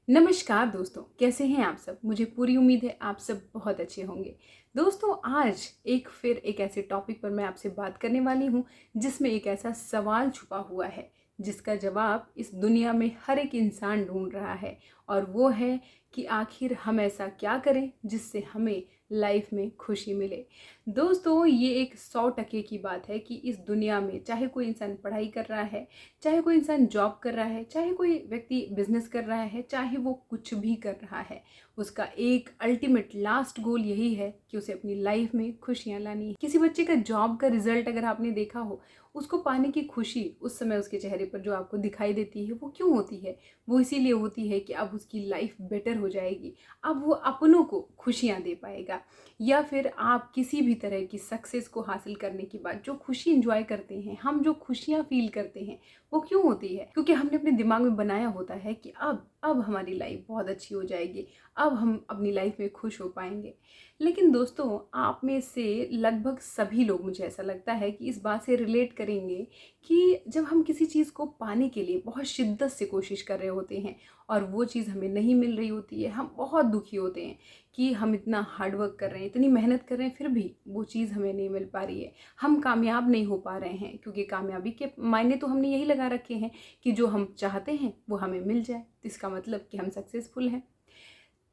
नमस्कार दोस्तों, कैसे हैं आप सब। मुझे पूरी उम्मीद है आप सब बहुत अच्छे होंगे। दोस्तों, आज फिर एक ऐसे टॉपिक पर मैं आपसे बात करने वाली हूँ जिसमें एक ऐसा सवाल छुपा हुआ है जिसका जवाब इस दुनिया में हर एक इंसान ढूंढ रहा है। और वो है कि आखिर हम ऐसा क्या करें जिससे हमें लाइफ में खुशी मिले। दोस्तों, ये एक 100% की बात है कि इस दुनिया में चाहे कोई इंसान पढ़ाई कर रहा है, चाहे कोई इंसान जॉब कर रहा है, चाहे कोई व्यक्ति बिजनेस कर रहा है, चाहे वो कुछ भी कर रहा है, उसका एक अल्टीमेट लास्ट गोल यही है कि उसे अपनी लाइफ में खुशियां लानी है। किसी बच्चे का जॉब का रिजल्ट अगर आपने देखा हो, उसको पाने की खुशी उस समय उसके चेहरे पर जो आपको दिखाई देती है वो क्यों होती है? वो इसीलिए होती है कि अब उसकी लाइफ बेटर हो जाएगी, अब वो अपनों को खुशियां दे पाएगा। या फिर आप किसी भी तरह की सक्सेस को हासिल करने के बाद जो खुशी इंजॉय करते हैं, हम जो खुशियां फील करते हैं, वो क्यों होती है? क्योंकि हमने अपने दिमाग में बनाया होता है कि अब हमारी लाइफ बहुत अच्छी हो जाएगी, अब हम अपनी लाइफ में खुश हो पाएंगे। लेकिन दोस्तों, आप में से लगभग सभी लोग, मुझे ऐसा लगता है कि इस बात से रिलेट करेंगे कि जब हम किसी चीज़ को पाने के लिए बहुत शिद्दत से कोशिश कर रहे होते हैं और वो चीज़ हमें नहीं मिल रही होती है, हम बहुत दुखी होते हैं कि हम इतना हार्डवर्क कर रहे हैं, इतनी मेहनत कर रहे हैं, फिर भी वो चीज़ हमें नहीं मिल पा रही है, हम कामयाब नहीं हो पा रहे हैं। क्योंकि कामयाबी के मायने तो हमने यही लगा रखे हैं कि जो हम चाहते हैं वो हमें मिल जाए, तो इसका मतलब कि हम सक्सेसफुल हैं,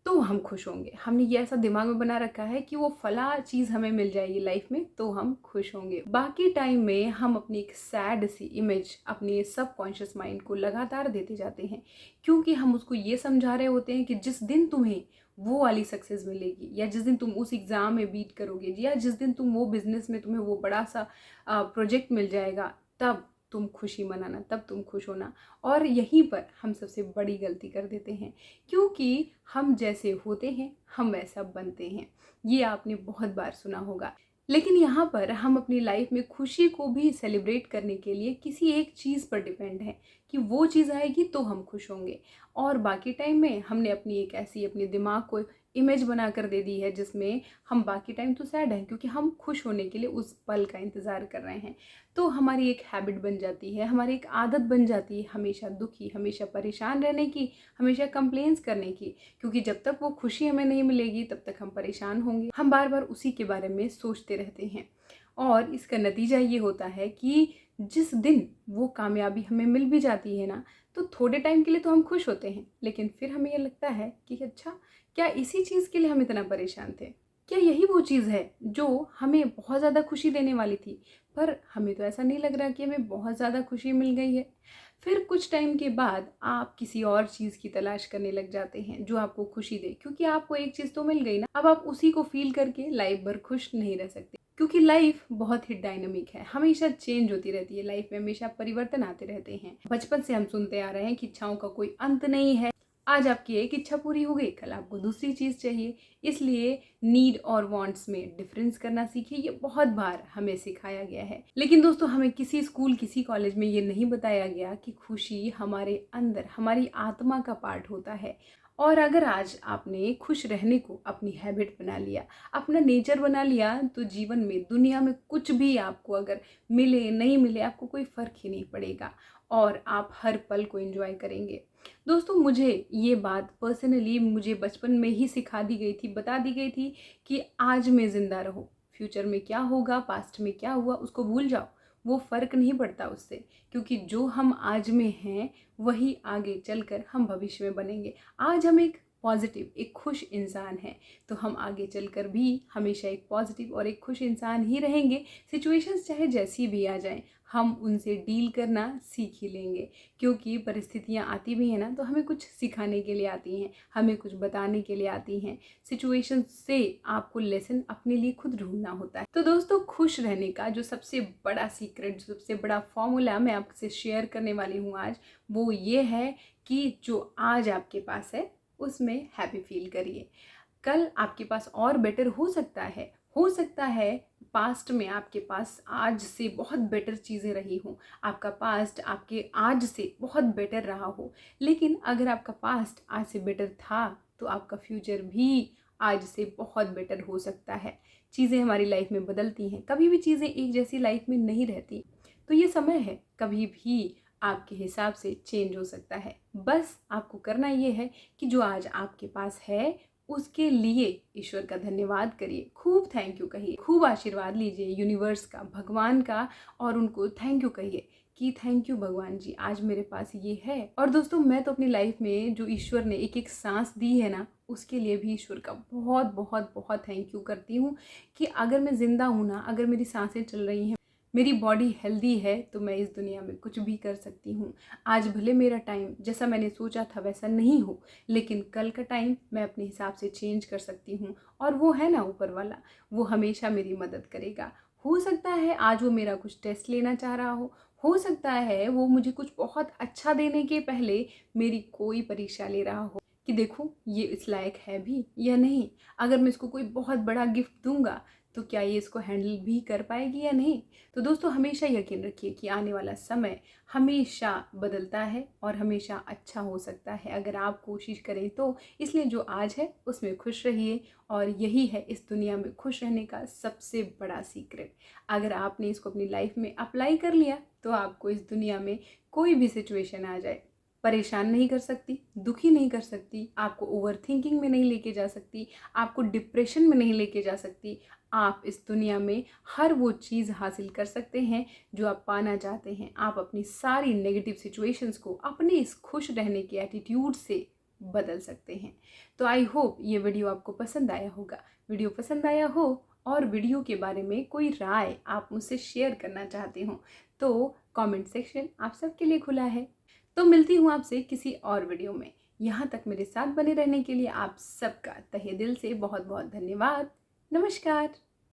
तो हम खुश होंगे। हमने ये ऐसा दिमाग में बना रखा है कि वो फला चीज़ हमें मिल जाएगी लाइफ में तो हम खुश होंगे। बाकी टाइम में हम अपनी एक सैड सी इमेज अपने सबकॉन्शियस माइंड को लगातार देते जाते हैं, क्योंकि हम उसको ये समझा रहे होते हैं कि जिस दिन तुम्हें वो वाली सक्सेस मिलेगी, या जिस दिन तुम उस एग्ज़ाम में बीट करोगे, या जिस दिन तुम वो बिजनेस में तुम्हें वो बड़ा सा प्रोजेक्ट मिल जाएगा, तब तुम खुशी मनाना, तब तुम खुश होना। और यहीं पर हम सबसे बड़ी गलती कर देते हैं, क्योंकि हम जैसे होते हैं हम वैसा बनते हैं। ये आपने बहुत बार सुना होगा। लेकिन यहाँ पर हम अपनी लाइफ में खुशी को भी सेलिब्रेट करने के लिए किसी एक चीज़ पर डिपेंड है कि वो चीज़ आएगी तो हम खुश होंगे। और बाकी टाइम में हमने अपनी एक ऐसी अपने दिमाग को इमेज बना कर दे दी है जिसमें हम बाकी टाइम तो सैड हैं, क्योंकि हम खुश होने के लिए उस पल का इंतज़ार कर रहे हैं। तो हमारी एक हैबिट बन जाती है, हमारी एक आदत बन जाती है हमेशा दुखी, हमेशा परेशान रहने की, हमेशा कंप्लेंट्स करने की। क्योंकि जब तक वो खुशी हमें नहीं मिलेगी तब तक हम परेशान होंगे, हम बार बार उसी के बारे में सोचते रहते हैं। और इसका नतीजा ये होता है कि जिस दिन वो कामयाबी हमें मिल भी जाती है ना, तो थोड़े टाइम के लिए तो हम खुश होते हैं, लेकिन फिर हमें ये लगता है कि अच्छा, क्या इसी चीज़ के लिए हम इतना परेशान थे? क्या यही वो चीज़ है जो हमें बहुत ज़्यादा खुशी देने वाली थी? पर हमें तो ऐसा नहीं लग रहा कि हमें बहुत ज़्यादा खुशी मिल गई है। फिर कुछ टाइम के बाद आप किसी और चीज़ की तलाश करने लग जाते हैं जो आपको खुशी दे, क्योंकि आपको एक चीज़ तो मिल गई ना, अब आप उसी को फील करके लाइफ भर खुश नहीं रह सकते। क्योंकि लाइफ बहुत ही डायनामिक है, हमेशा चेंज होती रहती है, लाइफ में हमेशा परिवर्तन आते रहते हैं। बचपन से हम सुनते आ रहे हैं कि इच्छाओं का कोई अंत नहीं है। आज आपकी एक इच्छा पूरी हो गई, कल आपको दूसरी चीज़ चाहिए। इसलिए नीड और वांट्स में डिफरेंस करना सीखिए, ये बहुत बार हमें सिखाया गया है। लेकिन दोस्तों, हमें किसी स्कूल, किसी कॉलेज में ये नहीं बताया गया कि खुशी हमारे अंदर, हमारी आत्मा का पार्ट होता है। और अगर आज आपने खुश रहने को अपनी हैबिट बना लिया, अपना नेचर बना लिया, तो जीवन में, दुनिया में कुछ भी आपको अगर मिले नहीं मिले, आपको कोई फ़र्क ही नहीं पड़ेगा और आप हर पल को एंजॉय करेंगे। दोस्तों, मुझे ये बात पर्सनली मुझे बचपन में ही सिखा दी गई थी, बता दी गई थी कि आज में ज़िंदा रहो, फ्यूचर में क्या होगा, पास्ट में क्या हुआ उसको भूल जाओ, वो फ़र्क नहीं पड़ता उससे। क्योंकि जो हम आज में हैं वही आगे चलकर हम भविष्य में बनेंगे। आज हम एक पॉजिटिव, एक खुश इंसान हैं, तो हम आगे चलकर भी हमेशा एक पॉजिटिव और एक खुश इंसान ही रहेंगे। सिचुएशंस चाहे जैसी भी आ जाएं, हम उनसे डील करना सीख ही लेंगे। क्योंकि परिस्थितियाँ आती भी हैं ना, तो हमें कुछ सिखाने के लिए आती हैं, हमें कुछ बताने के लिए आती हैं। सिचुएशन से आपको लेसन अपने लिए खुद ढूंढना होता है। तो दोस्तों, खुश रहने का जो सबसे बड़ा सीक्रेट, जो सबसे बड़ा फॉर्मूला मैं आपसे शेयर करने वाली हूँ आज, वो ये है कि जो आज आपके पास है उसमें हैप्पी फील करिए। कल आपके पास और बेटर हो सकता है, हो सकता है पास्ट में आपके पास आज से बहुत बेटर चीज़ें रही हों, आपका पास्ट आपके आज से बहुत बेटर रहा हो। लेकिन अगर आपका पास्ट आज से बेटर था तो आपका फ्यूचर भी आज से बहुत बेटर हो सकता है। चीज़ें हमारी लाइफ में बदलती हैं, कभी भी चीज़ें एक जैसी लाइफ में नहीं रहती। तो ये समय है, कभी भी आपके हिसाब से चेंज हो सकता है। बस आपको करना ये है कि जो आज आपके पास है उसके लिए ईश्वर का धन्यवाद करिए, खूब थैंक यू कहिए, खूब आशीर्वाद लीजिए यूनिवर्स का, भगवान का, और उनको थैंक यू कहिए कि थैंक यू भगवान जी, आज मेरे पास ये है। और दोस्तों, मैं तो अपनी लाइफ में जो ईश्वर ने एक एक सांस दी है ना, उसके लिए भी ईश्वर का बहुत बहुत बहुत थैंक यू करती हूँ कि अगर मैं ज़िंदा हूँ ना, अगर मेरी सांसें चल रही हैं, मेरी बॉडी हेल्दी है, तो मैं इस दुनिया में कुछ भी कर सकती हूँ। आज भले मेरा टाइम जैसा मैंने सोचा था वैसा नहीं हो, लेकिन कल का टाइम मैं अपने हिसाब से चेंज कर सकती हूँ, और वो है ना ऊपर वाला, वो हमेशा मेरी मदद करेगा। हो सकता है आज वो मेरा कुछ टेस्ट लेना चाह रहा हो सकता है वो मुझे कुछ बहुत अच्छा देने के पहले मेरी कोई परीक्षा ले रहा हो कि देखो ये इस लायक है भी या नहीं। अगर मैं इसको कोई बहुत बड़ा गिफ्ट दूंगा तो क्या ये इसको हैंडल भी कर पाएगी या नहीं। तो दोस्तों, हमेशा यकीन रखिए कि आने वाला समय हमेशा बदलता है और हमेशा अच्छा हो सकता है अगर आप कोशिश करें तो। इसलिए जो आज है उसमें खुश रहिए, और यही है इस दुनिया में खुश रहने का सबसे बड़ा सीक्रेट। अगर आपने इसको अपनी लाइफ में अप्लाई कर लिया तो आपको इस दुनिया में कोई भी सिचुएशन आ जाए परेशान नहीं कर सकती, दुखी नहीं कर सकती, आपको ओवर थिंकिंग में नहीं लेके जा सकती, आपको डिप्रेशन में नहीं लेके जा सकती। आप इस दुनिया में हर वो चीज़ हासिल कर सकते हैं जो आप पाना चाहते हैं। आप अपनी सारी नेगेटिव सिचुएशंस को अपने इस खुश रहने के एटीट्यूड से बदल सकते हैं। तो आई होप ये वीडियो आपको पसंद आया होगा। वीडियो पसंद आया हो और वीडियो के बारे में कोई राय आप मुझसे शेयर करना चाहते हो तो कमेंट सेक्शन आप सबके लिए खुला है। तो मिलती हूँ आपसे किसी और वीडियो में। यहाँ तक मेरे साथ बने रहने के लिए आप सबका तहे दिल से बहुत बहुत धन्यवाद। नमस्कार।